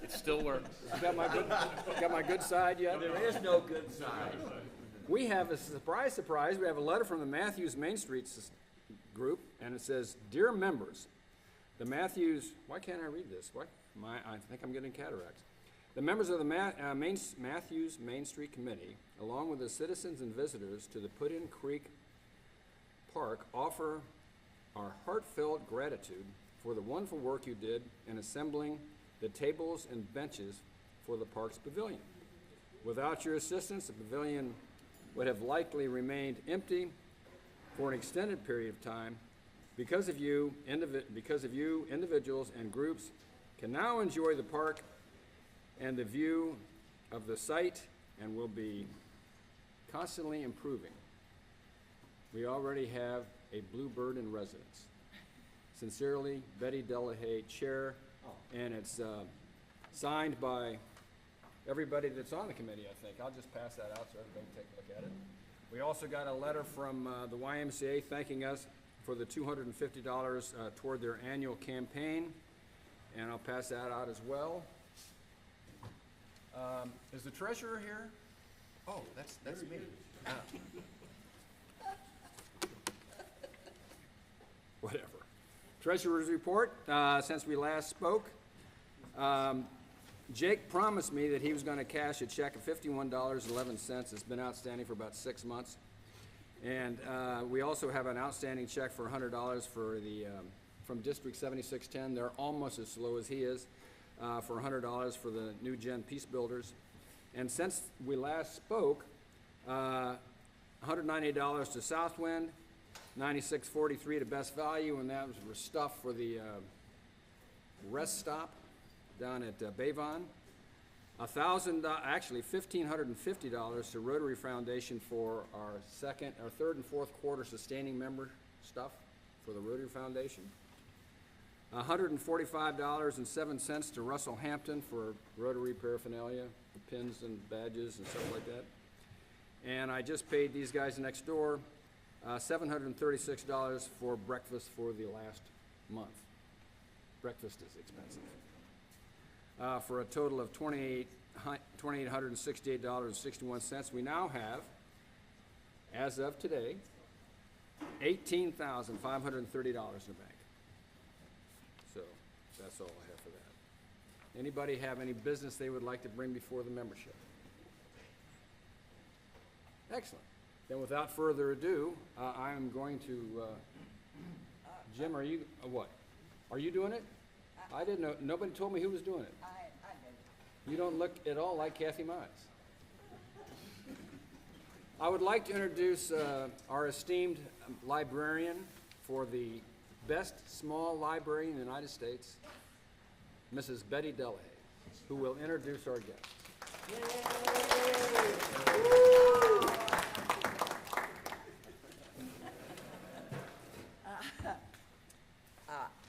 It still works. Got my good side yet? There is no good side. We have a surprise. We have a letter from the Mathews Main Street group, and it says, "Dear members, the Mathews." Why can't I read this? I think I'm getting cataracts. The members of the Mathews Main Street Committee, along with the citizens and visitors to the Puddin Creek Park, offer our heartfelt gratitude for the wonderful work you did in assembling the tables and benches for the park's pavilion. Without your assistance, the pavilion would have likely remained empty for an extended period of time. Because of you, individuals and groups can now enjoy the park and the view of the site, and will be constantly improving. We already have a bluebird in residence. Sincerely, Betty Delahaye, Chair, and it's signed by everybody that's on the committee, I think. I'll just pass that out so everybody can take a look at it. We also got a letter from the YMCA thanking us for the $250 toward their annual campaign, and I'll pass that out as well. Is the treasurer here? Oh, that's me. Whatever. Treasurer's report, since we last spoke. Jake promised me that he was going to cash a check of $51.11. It's been outstanding for about 6 months. And we also have an outstanding check for $100 for from District 7610. They're almost as slow as he is, for $100 for the New Gen Peace Builders. And since we last spoke, $198 to Southwind, $96.43 to Best Value, and that was for stuff for the rest stop down at Bayvon. $1,550 to Rotary Foundation for our third and fourth quarter sustaining member stuff for the Rotary Foundation. $145.07 to Russell Hampton for Rotary paraphernalia, pins and badges and stuff like that. And I just paid these guys next door $736 for breakfast for the last month. Breakfast is expensive. For a total of $2,868.61. We now have, as of today, $18,530 in the bank. So that's all I have for that. Anybody have any business they would like to bring before the membership? Excellent. Then without further ado, I'm going to, Jim, are you, what? Are you doing it? I didn't know, nobody told me who was doing it. I did. You don't look at all like Kathy Mize. I would like to introduce our esteemed librarian for the best small library in the United States, Mrs. Betty Delahaye, who will introduce our guest.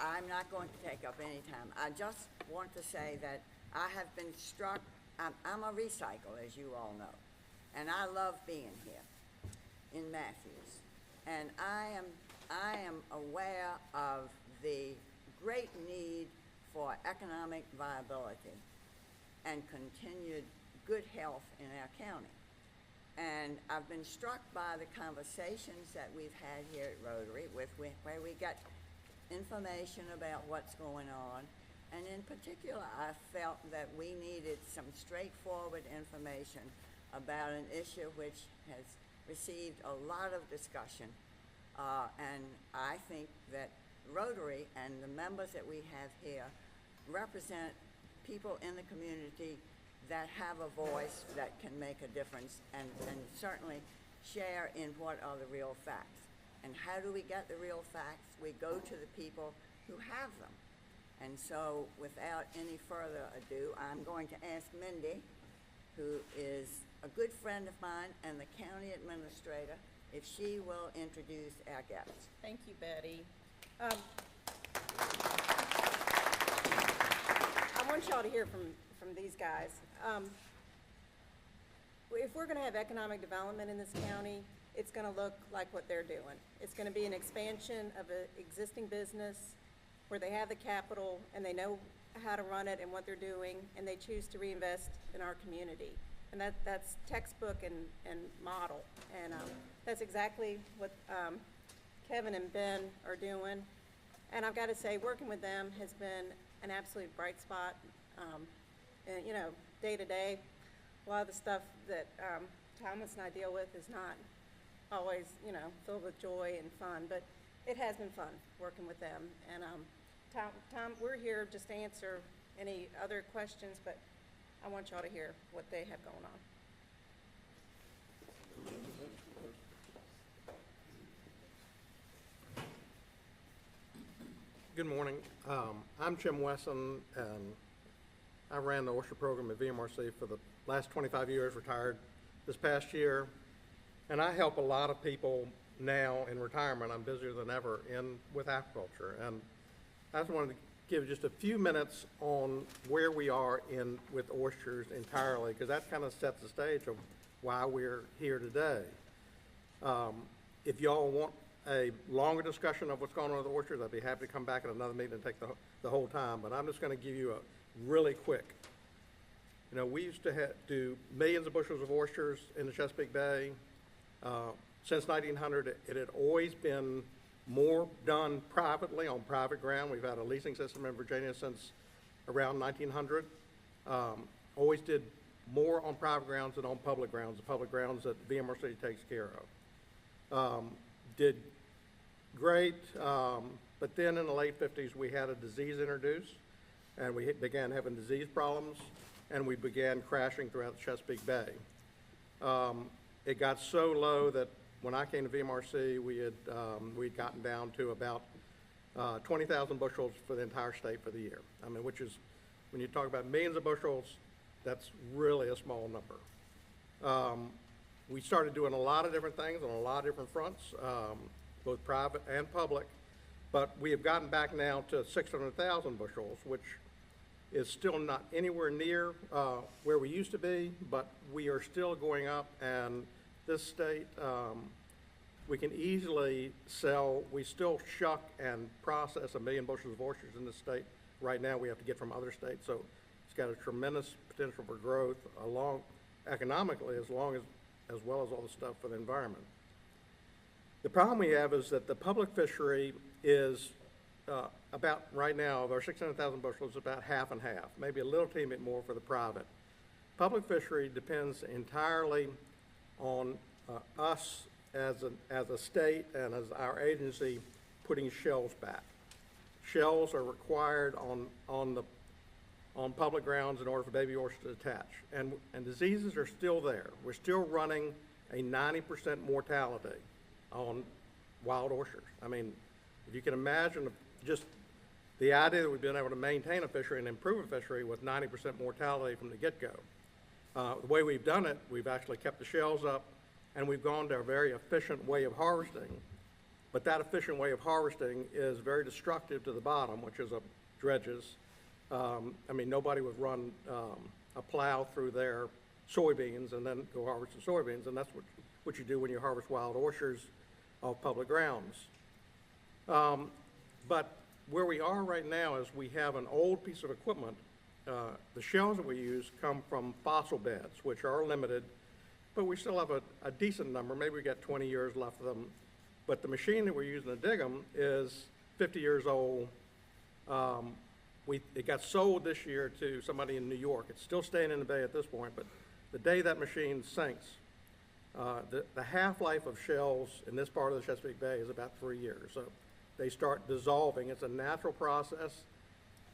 I'm not going to take up any time. I just want to say that I have been struck. I'm a recycle, as you all know, and I love being here in Mathews. And I am aware of the great need for economic viability and continued good health in our county. And I've been struck by the conversations that we've had here at Rotary where we got information about what's going on. And in particular, I felt that we needed some straightforward information about an issue which has received a lot of discussion. And I think that Rotary and the members that we have here represent people in the community that have a voice that can make a difference and certainly share in what are the real facts. And how do we get the real facts? We go to the people who have them. And so without any further ado, I'm going to ask Mindy, who is a good friend of mine and the county administrator, if she will introduce our guests. Thank you, Betty. I want y'all to hear from these guys. If we're going to have economic development in this county, it's going to look like what they're doing. It's going to be an expansion of an existing business where they have the capital and they know how to run it and what they're doing, and they choose to reinvest in our community. And that's textbook and model. And that's exactly what Kevin and Ben are doing. And I've got to say, working with them has been an absolute bright spot. And, you know, day to day, a lot of the stuff that Thomas and I deal with is not always, you know, filled with joy and fun, but it has been fun working with them. And Tom, we're here just to answer any other questions, but I want y'all to hear what they have going on. Good morning. I'm Jim Wesson, and I ran the oyster program at VMRC for the last 25 years, retired this past year. And I help a lot of people now in retirement. I'm busier than ever with aquaculture. And I just wanted to give just a few minutes on where we are with oysters entirely, because that kind of sets the stage of why we're here today. If y'all want a longer discussion of what's going on with oysters, I'd be happy to come back at another meeting and take the whole time, but I'm just going to give you a really quick. You know, we used to do millions of bushels of oysters in the Chesapeake Bay. Since 1900, it had always been more done privately on private ground. We've had a leasing system in Virginia since around 1900. Always did more on private grounds than on public grounds, the public grounds that VMRC takes care of. Did great, but then in the late 50s, we had a disease introduced, and we began having disease problems, and we began crashing throughout the Chesapeake Bay. It got so low that when I came to VMRC, we'd gotten down to about 20,000 bushels for the entire state for the year. I mean, which is, when you talk about millions of bushels, that's really a small number. We started doing a lot of different things on a lot of different fronts, both private and public, but we have gotten back now to 600,000 bushels, which is still not anywhere near where we used to be, but we are still going up, and this state, we can easily sell, we still shuck and process 1 million bushels of oysters in this state. Right now, we have to get from other states, so it's got a tremendous potential for growth economically, as well as all the stuff for the environment. The problem we have is that the public fishery is about, right now, of our 600,000 bushels, about half and half, maybe a little teeny bit more for the private. Public fishery depends entirely on us as a state and as our agency putting shells back. Shells are required on public grounds in order for baby oysters to attach. And diseases are still there. We're still running a 90% mortality on wild oysters. I mean, if you can imagine just the idea that we've been able to maintain a fishery and improve a fishery with 90% mortality from the get-go. The way we've done it, we've actually kept the shells up, and we've gone to a very efficient way of harvesting. But that efficient way of harvesting is very destructive to the bottom, which is dredges. I mean, nobody would run a plow through their soybeans and then go harvest the soybeans, and that's what you do when you harvest wild oysters off public grounds. But where we are right now is we have an old piece of equipment. The shells that we use come from fossil beds, which are limited, but we still have a decent number. Maybe we got 20 years left of them. But the machine that we're using to dig them is 50 years old. It got sold this year to somebody in New York. It's still staying in the bay at this point, but the day that machine sinks, the half-life of shells in this part of the Chesapeake Bay is about 3 years. So they start dissolving. It's a natural process.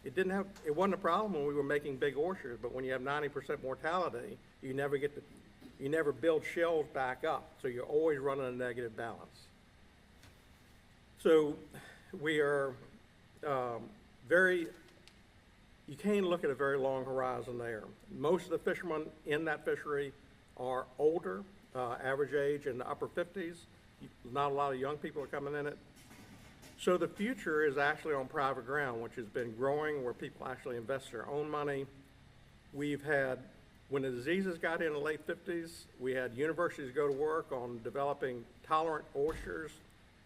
It wasn't a problem when we were making big oysters, but when you have 90% mortality, you never build shells back up. So you're always running a negative balance. So we are you can't look at a very long horizon there. Most of the fishermen in that fishery are older, average age in the upper 50s. Not a lot of young people are coming in it. So the future is actually on private ground, which has been growing, where people actually invest their own money. We've had, when the diseases got in the late 50s, we had universities go to work on developing tolerant oysters,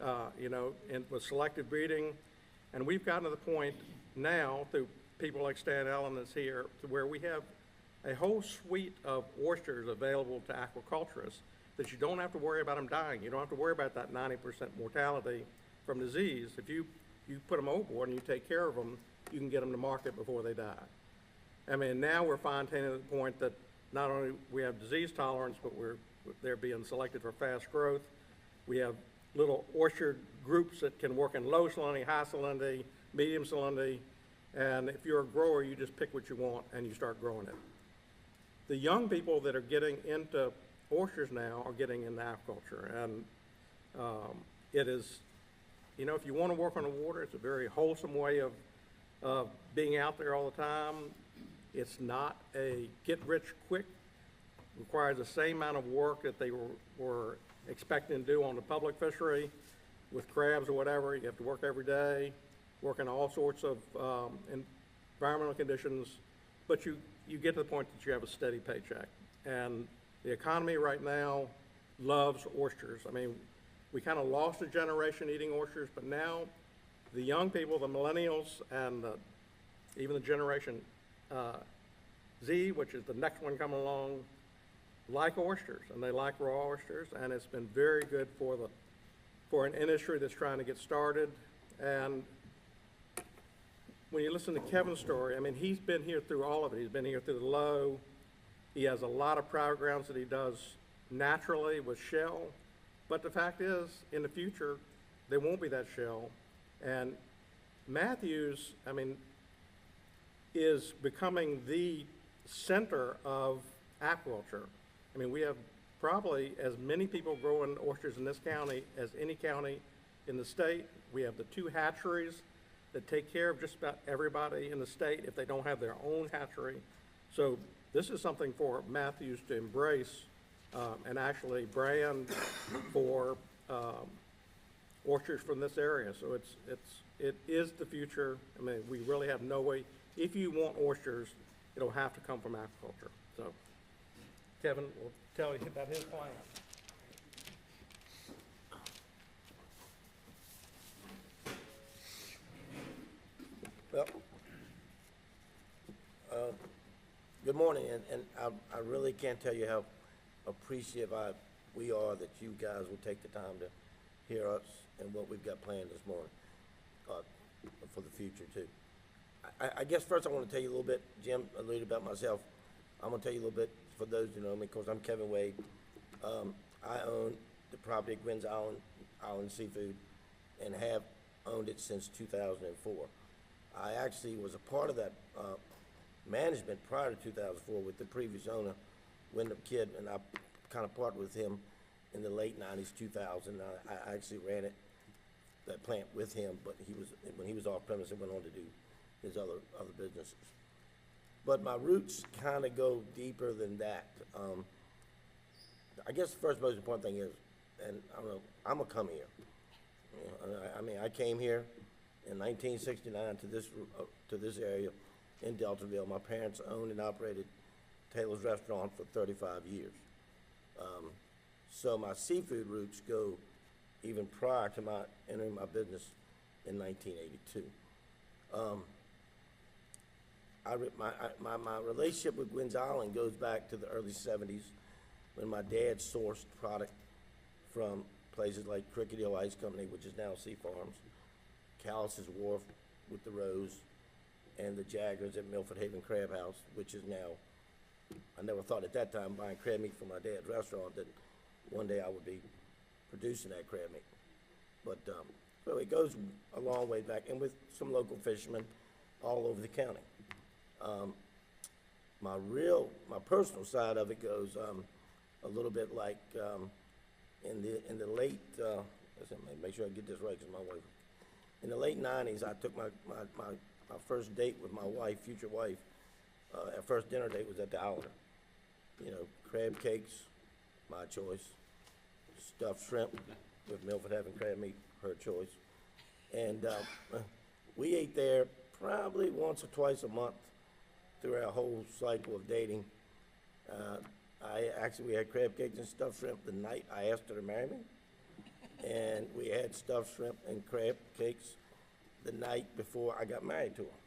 with selective breeding. And we've gotten to the point now, through people like Stan Allen that's here, to where we have a whole suite of oysters available to aquaculturists that you don't have to worry about them dying. You don't have to worry about that 90% mortality from disease. If you put them overboard and you take care of them, you can get them to market before they die. I mean, now we're fine-tuning to the point that not only we have disease tolerance, but they're being selected for fast growth. We have little orchard groups that can work in low salinity, high salinity, medium salinity, and if you're a grower, you just pick what you want and you start growing it. The young people that are getting into oysters now are getting into aquaculture, and it is, you know, if you want to work on the water, it's a very wholesome way of being out there all the time. It's not a get-rich-quick. Requires the same amount of work that they were expecting to do on the public fishery with crabs or whatever. You have to work every day, work in all sorts of environmental conditions, but you get to the point that you have a steady paycheck. And the economy right now loves oysters. I mean, we kind of lost a generation eating oysters, but now the young people, the millennials, and even the generation Z, which is the next one coming along, like oysters, and they like raw oysters, and it's been very good for an industry that's trying to get started. And when you listen to Kevin's story, I mean, he's been here through all of it. He's been here through the low. He has a lot of programs that he does naturally with shell, but the fact is, in the future, there won't be that shell. And Mathews, I mean, is becoming the center of aquaculture. I mean, we have probably as many people growing oysters in this county as any county in the state. We have the 2 hatcheries that take care of just about everybody in the state if they don't have their own hatchery. So this is something for Mathews to embrace and actually brand for orchards from this area. So it is the future. I mean, we really have no way. If you want oysters, it'll have to come from aquaculture. So Kevin will tell you about his plan. Well, good morning, and I really can't tell you how appreciative we are that you guys will take the time to hear us and what we've got planned this morning for the future, too. I guess first I want to tell you a little bit, Jim alluded about myself. I'm going to tell you a little bit for those who know me, because I'm Kevin Wade. I own the property at Gwynn's Island Seafood and have owned it since 2004. I actually was a part of that management prior to 2004 with the previous owner, Wyndham Kidd, and I kind of partnered with him in the late 90s, 2000. I actually ran that plant with him, but when he was off premise, he went on to do his other businesses. But my roots kind of go deeper than that. I guess the first most important thing is, and I don't know, I'm a come here. You know, I mean, I came here in 1969 to this area in Deltaville. My parents owned and operated Taylor's Restaurant for 35 years. So my seafood roots go even prior to my entering my business in 1982. My relationship with Gwynn's Island goes back to the early 70s when my dad sourced product from places like Cricket Hill Ice Company, which is now Sea Farms, Callis's Wharf with the Rose, and the Jaggers at Milford Haven Crab House, which is now, I never thought at that time, buying crab meat from my dad's restaurant, that one day I would be producing that crab meat. But, so it goes a long way back, and with some local fishermen all over the county. My personal side of it goes a little bit like in the late, make sure I get this right because my wife, in the late 90s, I took my first date with my wife, future wife. Our first dinner date was at the Islander. You know, crab cakes, my choice. Stuffed shrimp with Milford Haven crab meat, her choice. And we ate there probably once or twice a month through our whole cycle of dating. We had crab cakes and stuffed shrimp the night I asked her to marry me. And we had stuffed shrimp and crab cakes the night before I got married to her,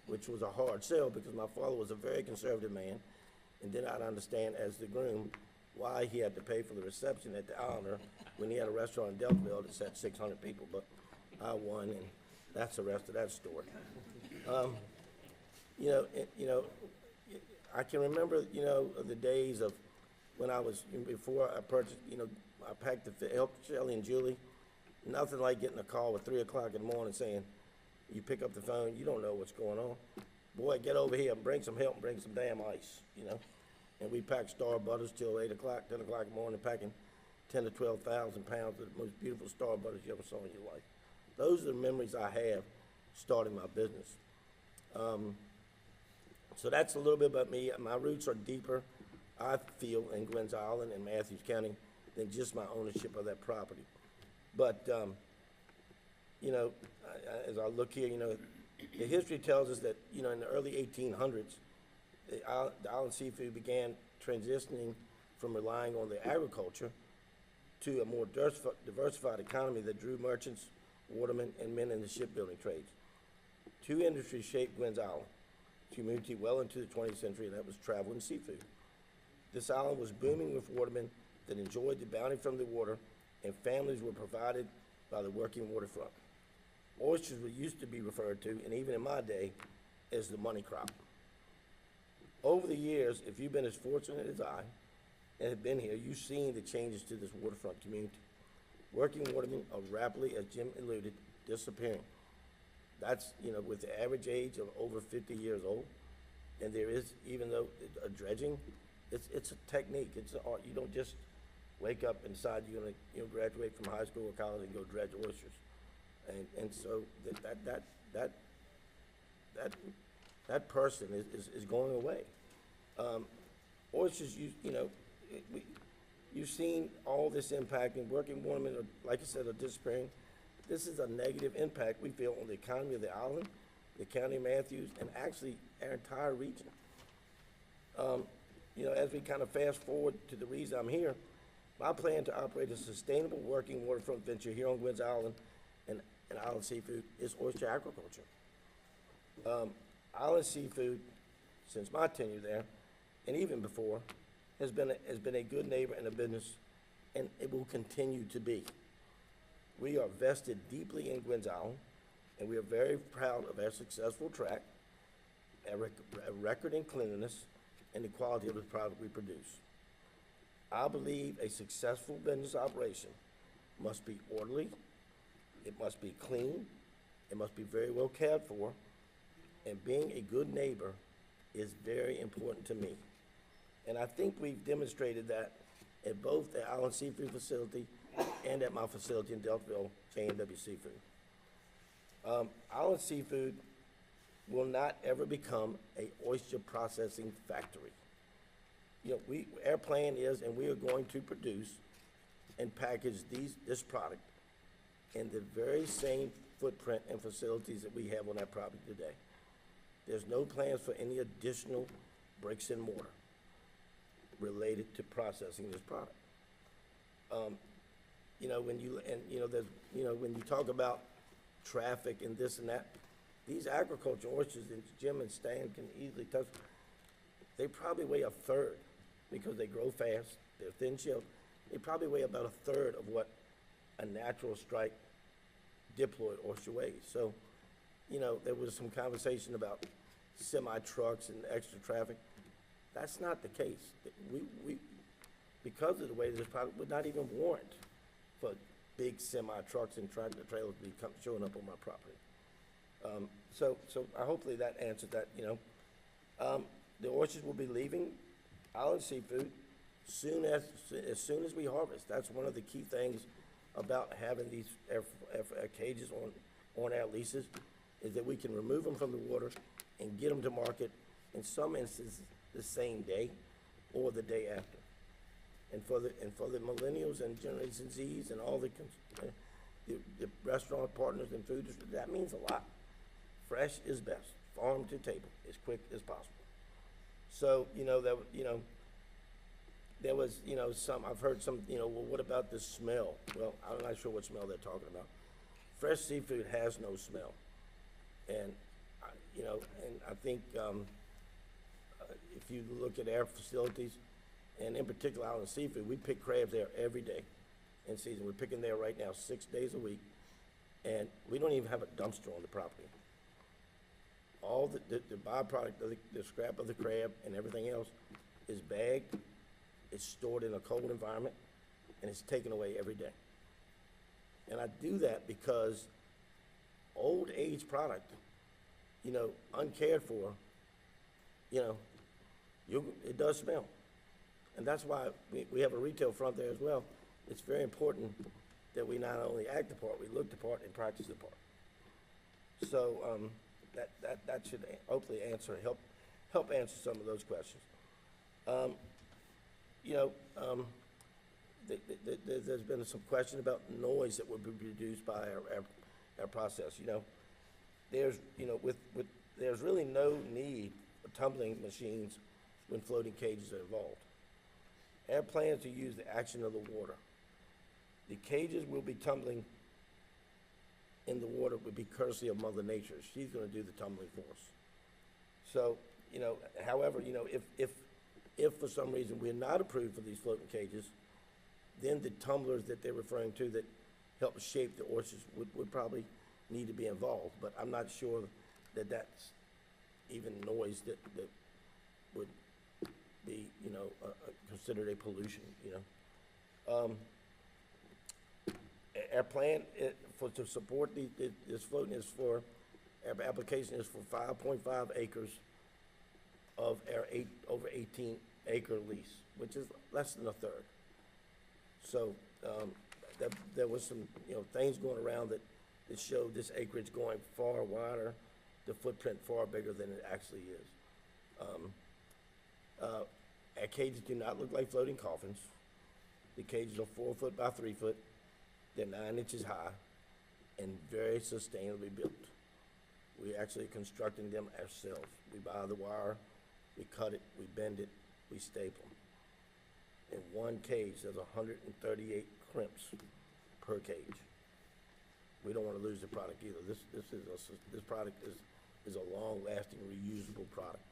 which was a hard sell because my father was a very conservative man and did not understand as the groom why he had to pay for the reception at the Islander when he had a restaurant in Deltaville that sat 600 people, but I won, and that's the rest of that story. I can remember, the days of when I was, before I purchased, I packed helped Shelley and Julie. Nothing like getting a call at 3 o'clock in the morning saying, you pick up the phone, you don't know what's going on. Boy, get over here and bring some help and bring some damn ice, And we packed Star Butters till 8 o'clock, 10 o'clock in the morning, packing 10 to 12,000 pounds of the most beautiful Star Butters you ever saw in your life. Those are the memories I have starting my business. So that's a little bit about me. My roots are deeper, I feel, in Glens Island and Mathews County than just my ownership of that property. But, as I look here, the history tells us that, in the early 1800s, the Island Seafood began transitioning from relying on the agriculture to a more diversified economy that drew merchants, watermen, and men in the shipbuilding trades. Two industries shaped Glens Island community well into the 20th century, and that was travel and seafood. This island was booming with watermen that enjoyed the bounty from the water, and families were provided by the working waterfront. Oysters were used to be referred to, and even in my day, as the money crop. Over the years, if you've been as fortunate as I and have been here, you've seen the changes to this waterfront community. Working watermen are rapidly, as Jim alluded, disappearing. That's, with the average age of over 50 years old, and there is, even though a dredging, it's a technique, it's an art. You don't just wake up and decide you're gonna, graduate from high school or college and go dredge oysters. And so that person is going away. Oysters, you've seen all this impact, and working watermen, like I said, are disappearing. This is a negative impact we feel on the economy of the island, the county of Mathews, and actually our entire region. As we kind of fast forward to the reason I'm here, my plan to operate a sustainable working waterfront venture here on Glens Island and Island Seafood is oyster agriculture. Island Seafood, since my tenure there, and even before, has been a good neighbor and a business, and it will continue to be. We are vested deeply in Glens Island, and we are very proud of our successful track, a record in cleanliness, and the quality of the product we produce. I believe a successful business operation must be orderly, it must be clean, it must be very well cared for, and being a good neighbor is very important to me. And I think we've demonstrated that at both the Island Seafood facility and at my facility in Deltaville, J&W Seafood. Island Seafood will not ever become a oyster processing factory. Our plan is, and we are going to produce and package this product in the very same footprint and facilities that we have on our property today. There's no plans for any additional bricks and mortar related to processing this product. When you talk about traffic and this and that, these agricultural oysters that Jim and Stan can easily touch, they probably weigh a third because they grow fast, they're thin shelled. They probably weigh about a third of what a natural striped diploid oyster weighs. So, there was some conversation about semi-trucks and extra traffic. That's not the case. We because of the way this product would not even warrant for big semi-trucks and tractor trailers to be showing up on my property. So hopefully that answered that, The oysters will be leaving Island Seafood as soon as we harvest. That's one of the key things about having these cages on our leases, is that we can remove them from the water and get them to market, in some instances, the same day or the day after. And for the millennials and Generation Zs and all the restaurant partners and food distributors, that means a lot. Fresh is best, farm to table, as quick as possible. So, there was, I've heard some, well, what about the smell? Well, I'm not sure what smell they're talking about. Fresh seafood has no smell. And, you know, and I think, if you look at our facilities, and in particular out in Seafood, we pick crabs there every day in season. We're picking there right now 6 days a week, and we don't even have a dumpster on the property. All the byproduct of the scrap of the crab and everything else is bagged, it's stored in a cold environment, and it's taken away every day. And I do that because old age product, you know, uncared for, you know, it does smell. And that's why we have a retail front there as well. It's very important that we not only act the part, we look the part and practice the part. So, that should hopefully help answer some of those questions. You know, there's been some question about noise that would be produced by our process. You know, there's really no need for tumbling machines when floating cages are involved. Our plan is to use the action of the water. The cages will be tumbling in the water would be courtesy of Mother Nature. She's gonna do the tumbling for us. So, you know, however, you know, if for some reason we're not approved for these floating cages, then the tumblers that they're referring to that help shape the oysters would probably need to be involved. But I'm not sure that that's even noise that would be, you know, considered a pollution, you know. Our plan to support this floating is for, our application is for 5.5 acres of our over 18 acre lease, which is less than a third. So, there was some, you know, things going around that showed this acreage going far wider, the footprint far bigger than it actually is. Our cages do not look like floating coffins. The cages are 4 foot by 3 foot. They're 9 inches high and very sustainably built. We're actually constructing them ourselves. We buy the wire, we cut it, we bend it, we staple them. In one cage, there's 138 crimps per cage. We don't want to lose the product either. This product is a long-lasting, reusable product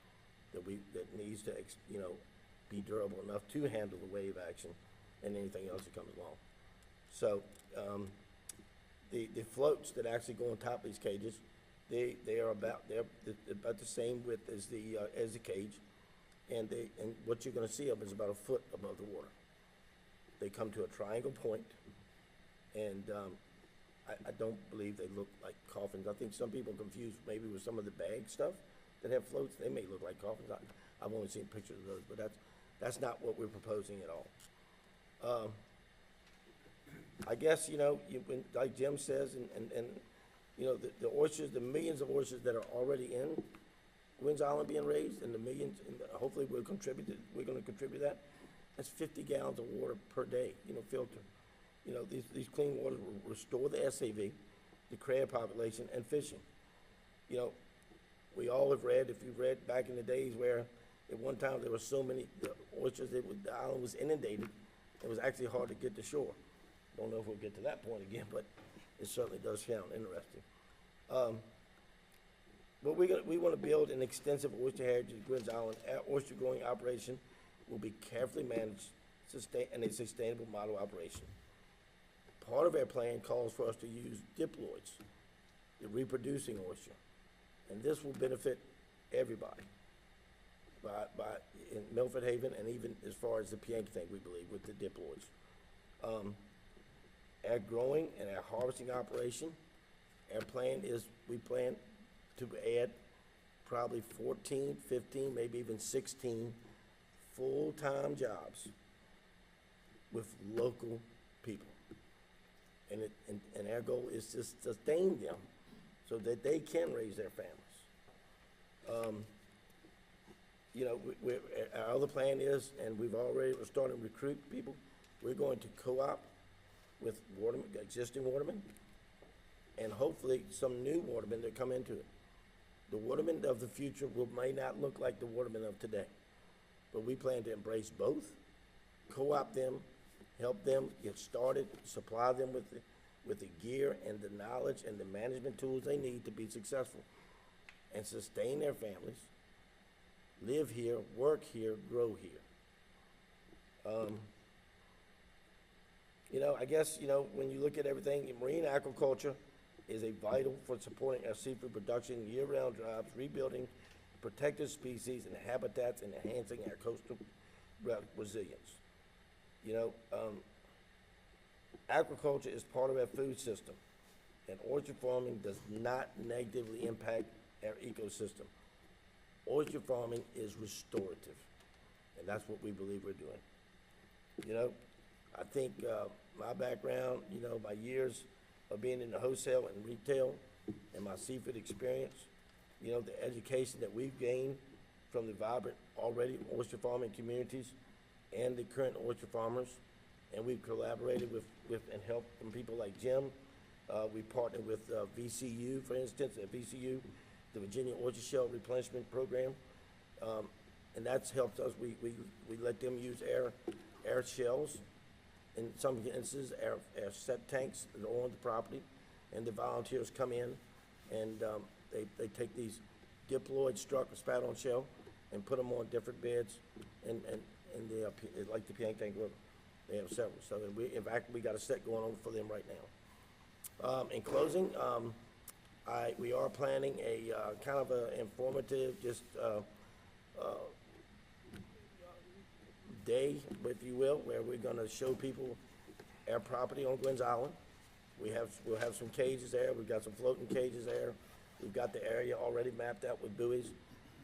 that needs to, you know, be durable enough to handle the wave action and anything else that comes along. So, the floats that actually go on top of these cages, they're about the same width as the cage, and what you're going to see of them is about a foot above the water. They come to a triangle point, and I don't believe they look like coffins. I think some people are confused maybe with some of the bag stuff that have floats. They may look like coffins. I've only seen pictures of those, but that's not what we're proposing at all. I guess, you know, like Jim says, and you know, the oysters, the millions of oysters that are already in Gwynns Island being raised, and the millions, and hopefully we're going to contribute that. That's 50 gallons of water per day, you know, filter. You know, these clean waters will restore the SAV, the crab population, and fishing. You know, we all have read, if you've read back in the days where at one time there were so many oysters, the island was inundated. It was actually hard to get to shore. Don't know if we'll get to that point again, but it certainly does sound interesting. But we want to build an extensive oyster heritage at Gwynns Island. Our oyster growing operation will be carefully managed and a sustainable model operation. Part of our plan calls for us to use diploids, the reproducing oyster, and this will benefit everybody in Milford Haven and even as far as the Pianki thing, we believe, with the diploids. Our growing and our harvesting operation, our plan is we plan to add probably 14, 15, maybe even 16 full-time jobs with local people. And our goal is to sustain them so that they can raise their families. You know, our other plan is, and we're starting to recruit people, we're going to co-op with existing watermen, and hopefully some new watermen that come into it. The watermen of the future may not look like the watermen of today, but we plan to embrace both, co-op them, help them get started, supply them with the gear and the knowledge and the management tools they need to be successful. and sustain their families, live here, work here, grow here. I guess, when you look at everything, marine aquaculture is a vital for supporting our seafood production, year-round jobs, rebuilding protected species and habitats, and enhancing our coastal resilience. Aquaculture is part of our food system, and oyster farming does not negatively impact our ecosystem. Oyster farming is restorative, and that's what we believe we're doing. I think my background, my years of being in the wholesale and retail and my seafood experience, the education that we've gained from the vibrant already oyster farming communities and the current oyster farmers, and we've collaborated with and helped from people like Jim. We partnered with VCU, for instance, at VCU, the Virginia Oyster Shell Replenishment Program, and that's helped us. We let them use air shells. In some instances, our set tanks that are on the property, and the volunteers come in, and they take these diploid struck spat-on shell and put them on different beds, and they like the Piang River. They have several. So in fact, we got a set going on for them right now. In closing, we are planning a kind of a informative, just day, if you will, where we're going to show people our property on Gwynn's Island. We'll have some cages there. We've got some floating cages there. We've got the area already mapped out with buoys.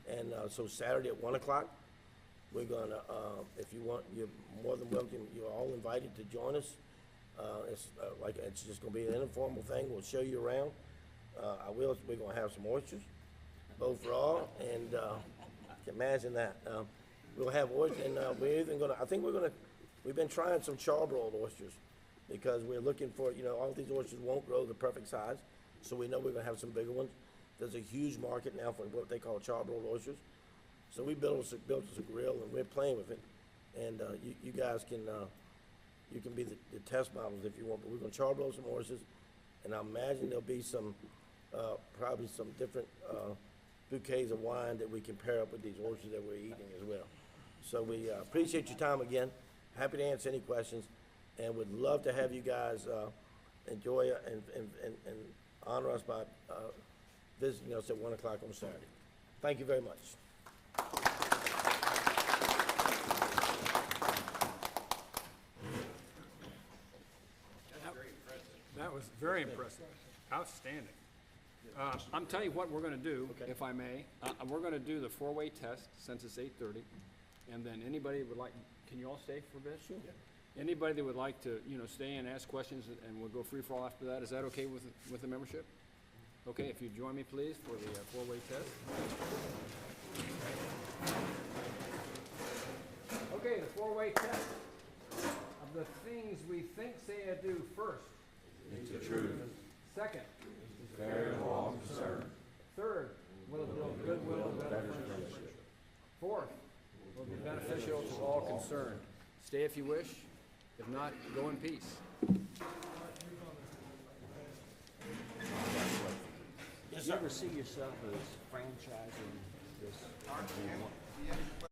And so Saturday at 1 o'clock, we're going to, if you want, you're more than welcome. You're all invited to join us. It's just going to be an informal thing. We'll show you around. We're going to have some oysters, both raw and imagine that. We'll have oysters, and we're even going to, we've been trying some charbroiled oysters because we're looking for, all these oysters won't grow the perfect size, so we know we're going to have some bigger ones. There's a huge market now for what they call charbroiled oysters. So we built us a grill, and we're playing with it. And you guys can, you can be the test models if you want, but we're going to charbroil some oysters, and I imagine there'll be some, probably some different bouquets of wine that we can pair up with these oysters that we're eating as well. So we appreciate your time again. Happy to answer any questions, and would love to have you guys enjoy and honor us by visiting us at 1 o'clock on Saturday. Thank you very much. That was very impressive. Outstanding. I'm telling you what we're going to do, if I may. We're going to do the four-way test since it's 8:30, and then anybody would like. Can you all stay for a bit? Sure. Yeah. Anybody that would like to, stay and ask questions, and we'll go free for all after that. Is that okay with the membership? Okay. If you join me, please, for the four-way test. Okay, the four-way test of the things we think, say, or do. First, It's the truth. second, Very long concern. third, will it build goodwill and better friendship. Fourth, will be beneficial to all concerned. Stay if you wish. If not, go in peace. Do you ever see yourself as franchising this?